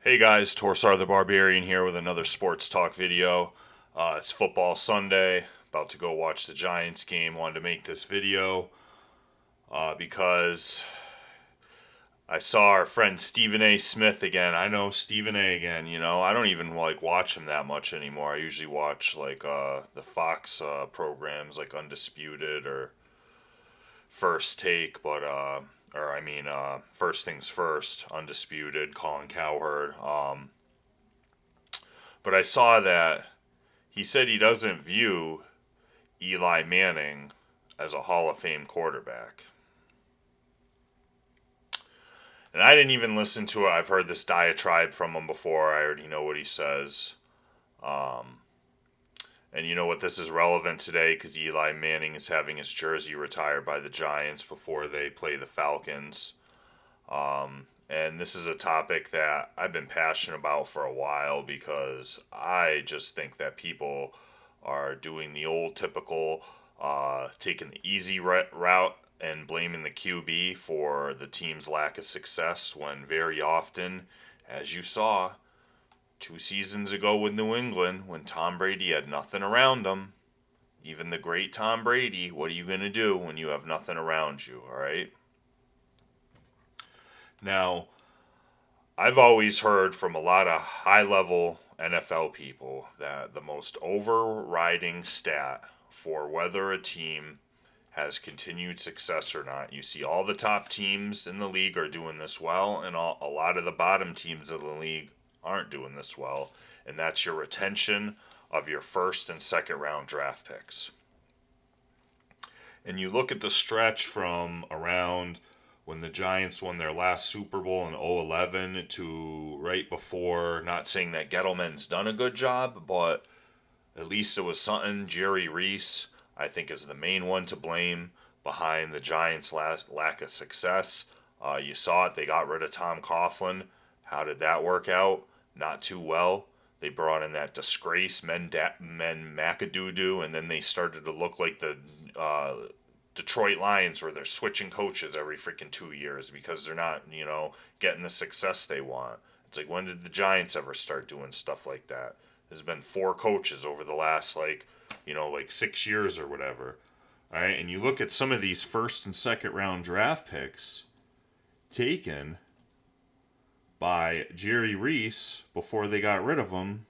Hey guys, Torsar the Barbarian here with another sports talk video. It's football Sunday. About to go watch the Giants game. Wanted to make this video because I saw our friend Stephen A. Smith again. I know Stephen A. again. I don't even watch him that much anymore. I usually watch the Fox programs like Undisputed or First Take, First Things First, Undisputed, Colin Cowherd. But I saw that he said he doesn't view Eli Manning as a Hall of Fame quarterback. And I didn't even listen to it. I've heard this diatribe from him before. I already know what he says. And you know what? This is relevant today because Eli Manning is having his jersey retired by the Giants before they play the Falcons. And this is a topic that I've been passionate about for a while because I just think that people are doing the old typical taking the easy route and blaming the QB for the team's lack of success when very often, as you saw 2 seasons ago with New England, when Tom Brady had nothing around him, even the great Tom Brady, what are you going to do when you have nothing around you, all right? Now, I've always heard from a lot of high level NFL people that the most overriding stat for whether a team has continued success or not. You see, all the top teams in the league are doing this well, and a lot of the bottom teams of the league aren't doing this well. And that's your retention of your first and second round draft picks. And you look at the stretch from around when the Giants won their last Super Bowl in 2011 to right before, not saying that Gettleman's done a good job, but at least it was something. Jerry Reese, I think, is the main one to blame behind the Giants' lack of success. You saw it. They got rid of Tom Coughlin. How did that work out? Not too well. They brought in that disgrace, Men McAdoo, and then they started to look like the Detroit Lions where they're switching coaches every freaking 2 years because they're not, getting the success they want. It's like, when did the Giants ever start doing stuff like that? There's been 4 coaches over the last, 6 years or whatever. All right, and you look at some of these first and second round draft picks taken by Jerry Reese before they got rid of him.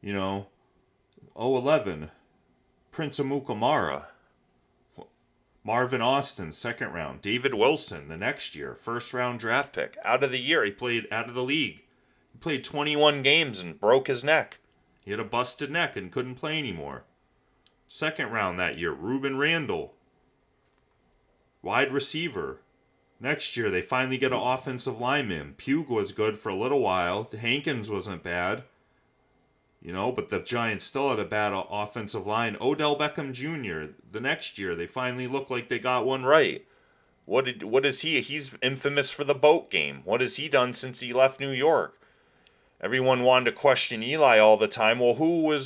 011, Prince Amukamara, Marvin Austin, second round. David Wilson, the next year, first round draft pick. Out of the year, he played out of the league. He played 21 games and broke his neck. He had a busted neck and couldn't play anymore. Second round that year, Reuben Randall, wide receiver. Next year, they finally get an offensive lineman. Pugh was good for a little while. Hankins wasn't bad. But the Giants still had a bad offensive line. Odell Beckham Jr., the next year, they finally looked like they got one right. What is he? He's infamous for the boat game. What has he done since he left New York? Everyone wanted to question Eli all the time. Well, who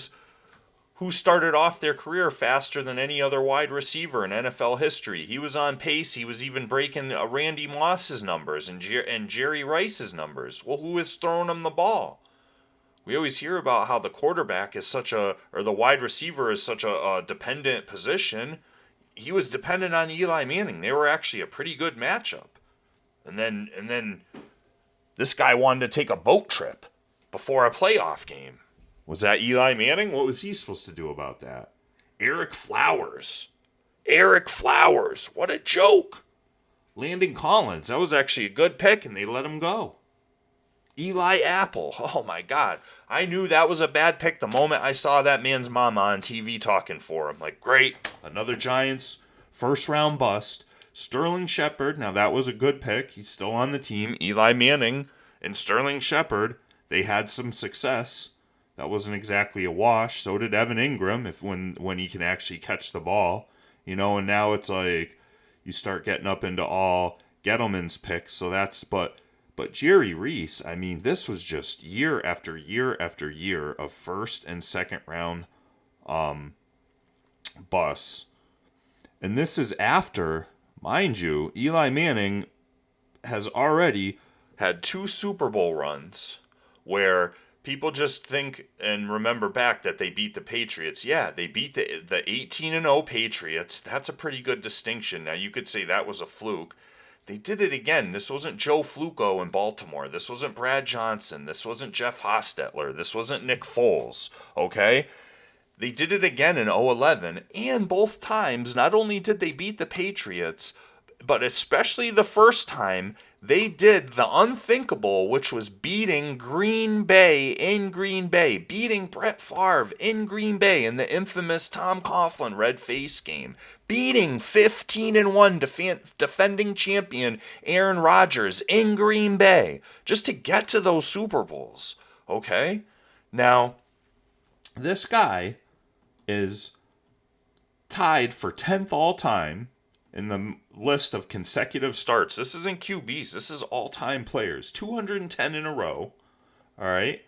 started off their career faster than any other wide receiver in NFL history? He was on pace. He was even breaking Randy Moss's numbers and Jerry Rice's numbers. Well, who is throwing him the ball? We always hear about how the quarterback is or the wide receiver is such a dependent position. He was dependent on Eli Manning. They were actually a pretty good matchup. And then this guy wanted to take a boat trip before a playoff game. Was that Eli Manning? What was he supposed to do about that? Eric Flowers. What a joke. Landon Collins. That was actually a good pick, and they let him go. Eli Apple. Oh, my God. I knew that was a bad pick the moment I saw that man's mama on TV talking for him. Like, great. Another Giants first-round bust. Sterling Shepard. Now, that was a good pick. He's still on the team. Eli Manning and Sterling Shepard, they had some success. That wasn't exactly a wash. So did Evan Ingram when he can actually catch the ball. And now it's like you start getting up into all Gettleman's picks. So but Jerry Reese, I mean, this was just year after year after year of first and second round busts. And this is after, mind you, Eli Manning has already had 2 Super Bowl runs where people just think and remember back that they beat the Patriots. Yeah, they beat the 18-0 Patriots. That's a pretty good distinction. Now, you could say that was a fluke. They did it again. This wasn't Joe Flacco in Baltimore. This wasn't Brad Johnson. This wasn't Jeff Hostetler. This wasn't Nick Foles. Okay? They did it again in 2011, and both times, not only did they beat the Patriots, but especially the first time, they did the unthinkable, which was beating Green Bay in Green Bay, beating Brett Favre in Green Bay in the infamous Tom Coughlin red face game, beating 15-1 defending champion Aaron Rodgers in Green Bay, just to get to those Super Bowls. Okay? Now, this guy is tied for 10th all time in the list of consecutive starts. This isn't QBs. This is all-time players. 210 in a row. All right?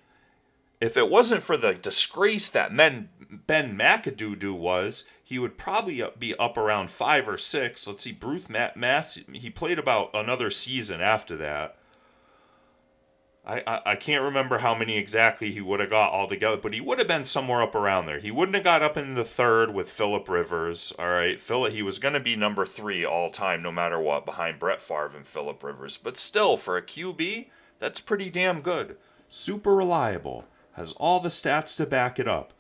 If it wasn't for the disgrace that Ben McAdoo was, he would probably be up around 5 or 6. Let's see, Bruce Massey, he played about another season after that. I can't remember how many exactly he would have got altogether, but he would have been somewhere up around there. He wouldn't have got up in the 3rd with Phillip Rivers. All right, he was going to be number 3 all time, no matter what, behind Brett Favre and Phillip Rivers. But still, for a QB, that's pretty damn good. Super reliable, has all the stats to back it up.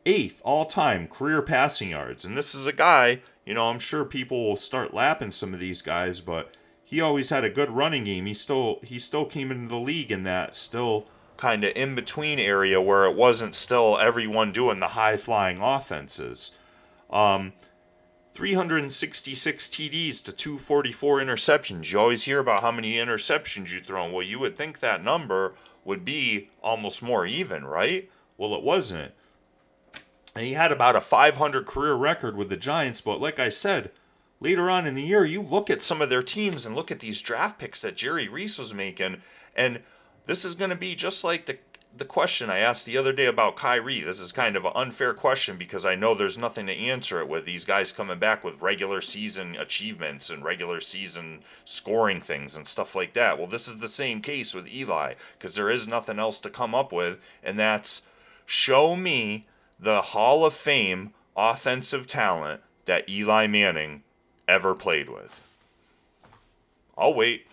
8th all time career passing yards, and this is a guy. I'm sure people will start lapping some of these guys, but he always had a good running game. He still came into the league in that still kind of in between area where it wasn't still everyone doing the high flying offenses. 366 TDs to 244 interceptions. You always hear about how many interceptions you throw. Well, you would think that number would be almost more even, right? Well, it wasn't. And he had about a 500 career record with the Giants, but like I said, later on in the year, you look at some of their teams and look at these draft picks that Jerry Reese was making, and this is going to be just like the question I asked the other day about Kyrie. This is kind of an unfair question because I know there's nothing to answer it with. These guys coming back with regular season achievements and regular season scoring things and stuff like that. Well, this is the same case with Eli because there is nothing else to come up with, and that's show me the Hall of Fame offensive talent that Eli Manning ever played with. I'll wait.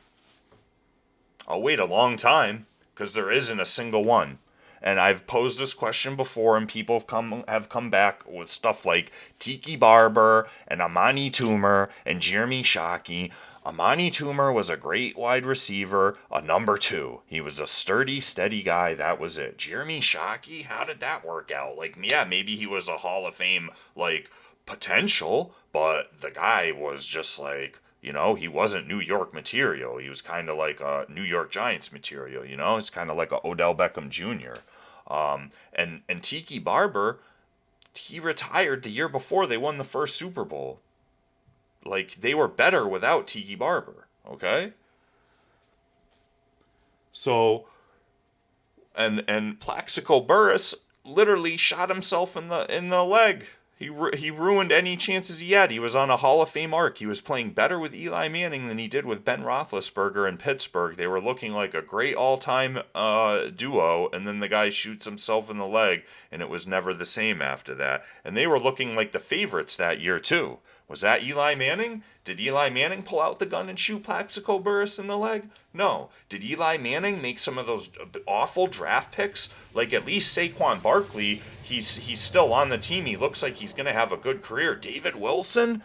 I'll wait a long time because there isn't a single one. And I've posed this question before, and people have come back with stuff like Tiki Barber and Amani Toomer and Jeremy Shockey. Amani Toomer was a great wide receiver, a number 2. He was a sturdy, steady guy. That was it. Jeremy Shockey, how did that work out? Maybe he was a Hall of Fame, potential, but the guy was just he wasn't New York material. He was kind of like a New York Giants material, It's kind of like a Odell Beckham Jr. And Tiki Barber, he retired the year before they won the first Super Bowl. They were better without Tiki Barber, okay? So, and Plaxico Burress literally shot himself in the leg. He ruined any chances he had. He was on a Hall of Fame arc. He was playing better with Eli Manning than he did with Ben Roethlisberger in Pittsburgh. They were looking like a great all-time duo, and then the guy shoots himself in the leg, and it was never the same after that. And they were looking like the favorites that year, too. Was that Eli Manning? Did Eli Manning pull out the gun and shoot Plaxico Burress in the leg? No. Did Eli Manning make some of those awful draft picks? At least Saquon Barkley, he's still on the team. He looks like he's going to have a good career. David Wilson?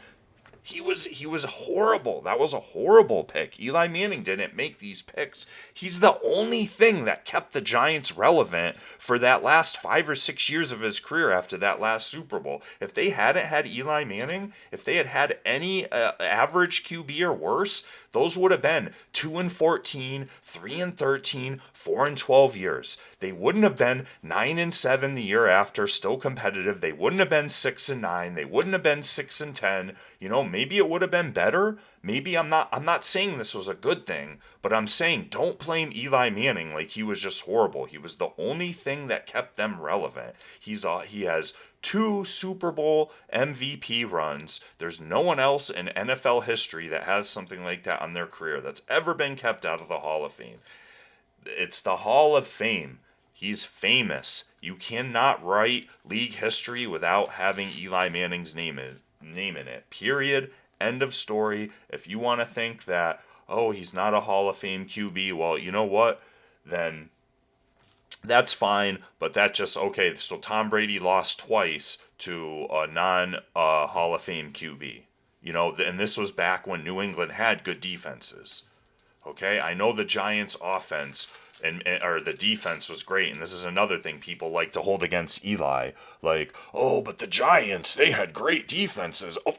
He was horrible. That was a horrible pick. Eli Manning didn't make these picks. He's the only thing that kept the Giants relevant for that last 5 or 6 years of his career after that last Super Bowl. If they hadn't had Eli Manning, if they had had any average QB or worse, those would have been 2-14, 3-13, 4-12 years. They wouldn't have been 9-7 the year after, still competitive. They wouldn't have been 6-9. They wouldn't have been 6-10. Maybe it would have been better. Maybe I'm not saying this was a good thing, but I'm saying don't blame Eli Manning like he was just horrible. He was the only thing that kept them relevant. He has 2 Super Bowl MVP runs. There's no one else in NFL history that has something like that on their career that's ever been kept out of the Hall of Fame. It's the Hall of Fame. He's famous. You cannot write league history without having Eli Manning's name in it. Period. End of story. If you want to think that, oh, he's not a Hall of Fame QB, well, you know what? Then that's fine, but that's just okay. So Tom Brady lost twice to a non Hall of Fame QB. And this was back when New England had good defenses. Okay, I know the Giants' offense or the defense was great, and this is another thing people like to hold against Eli. Like, oh, but the Giants, they had great defenses. Oh,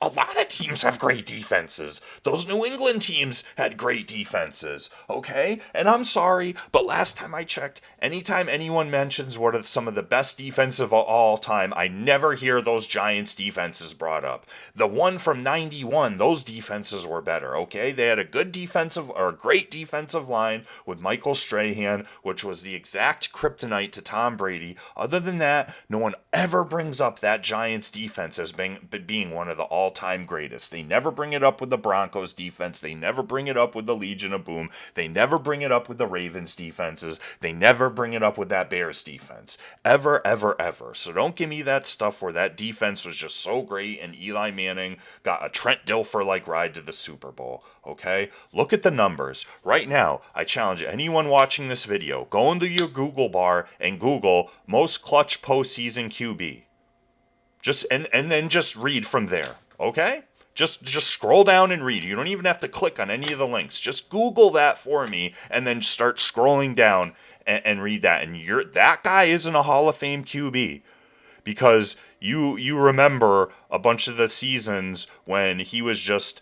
a lot of teams have great defenses. Those New England teams had great defenses. Okay, and I'm sorry, but last time I checked, anytime anyone mentions what are some of the best defenses of all time, I never hear those Giants defenses brought up. The one from '91, those defenses were better. Okay, they had a good defensive or a great defensive line with Michael Strahan, which was the exact kryptonite to Tom Brady. Other than that, no one ever brings up that Giants defense as being one of the all-time greatest. They never bring it up with the Broncos defense. They never bring it up with the Legion of Boom. They never bring it up with the Ravens defenses. They never bring it up with that Bears defense. Ever, ever, ever. So don't give me that stuff where that defense was just so great and Eli Manning got a Trent Dilfer-like ride to the Super Bowl. Okay? Look at the numbers. Right now, I challenge anyone watching this video, go into your Google bar and Google most clutch postseason QB. And then just read from there. Okay? Just scroll down and read. You don't even have to click on any of the links. Just Google that for me and then start scrolling down and read that. And that guy isn't a Hall of Fame QB. Because you remember a bunch of the seasons when he was just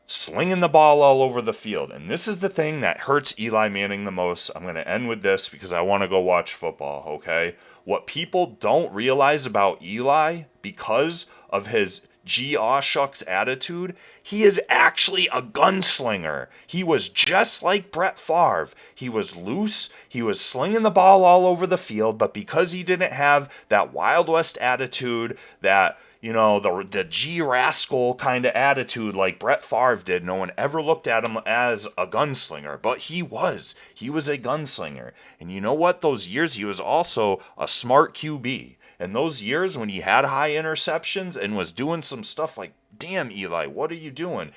slinging the ball all over the field. And this is the thing that hurts Eli Manning the most. I'm going to end with this because I want to go watch football, okay? What people don't realize about Eli, because of his aw shucks attitude, he is actually a gunslinger. He was just like Brett Favre. He was loose, he was slinging the ball all over the field, but because he didn't have that Wild West attitude, that the G rascal kind of attitude like Brett Favre did, no one ever looked at him as a gunslinger, but he was a gunslinger. And you know what? Those years he was also a smart QB. And those years when he had high interceptions and was doing some stuff like, damn, Eli, what are you doing?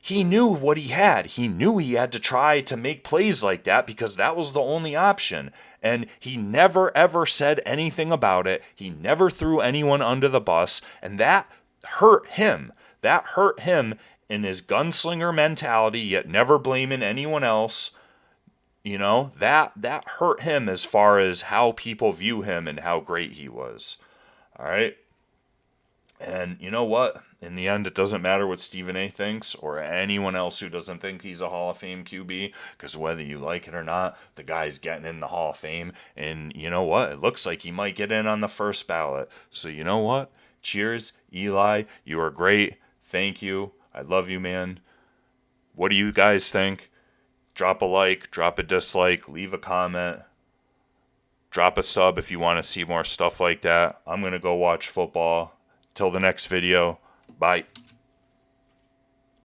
He knew what he had. He knew he had to try to make plays like that because that was the only option. And he never, ever said anything about it. He never threw anyone under the bus. And that hurt him. That hurt him in his gunslinger mentality, yet never blaming anyone else. That hurt him as far as how people view him and how great he was. All right. And you know what? In the end, it doesn't matter what Stephen A. thinks or anyone else who doesn't think he's a Hall of Fame QB, because whether you like it or not, the guy's getting in the Hall of Fame. And you know what? It looks like he might get in on the first ballot. So you know what? Cheers, Eli. You are great. Thank you. I love you, man. What do you guys think? Drop a like, drop a dislike, leave a comment. Drop a sub if you want to see more stuff like that. I'm going to go watch football. Till the next video. Bye.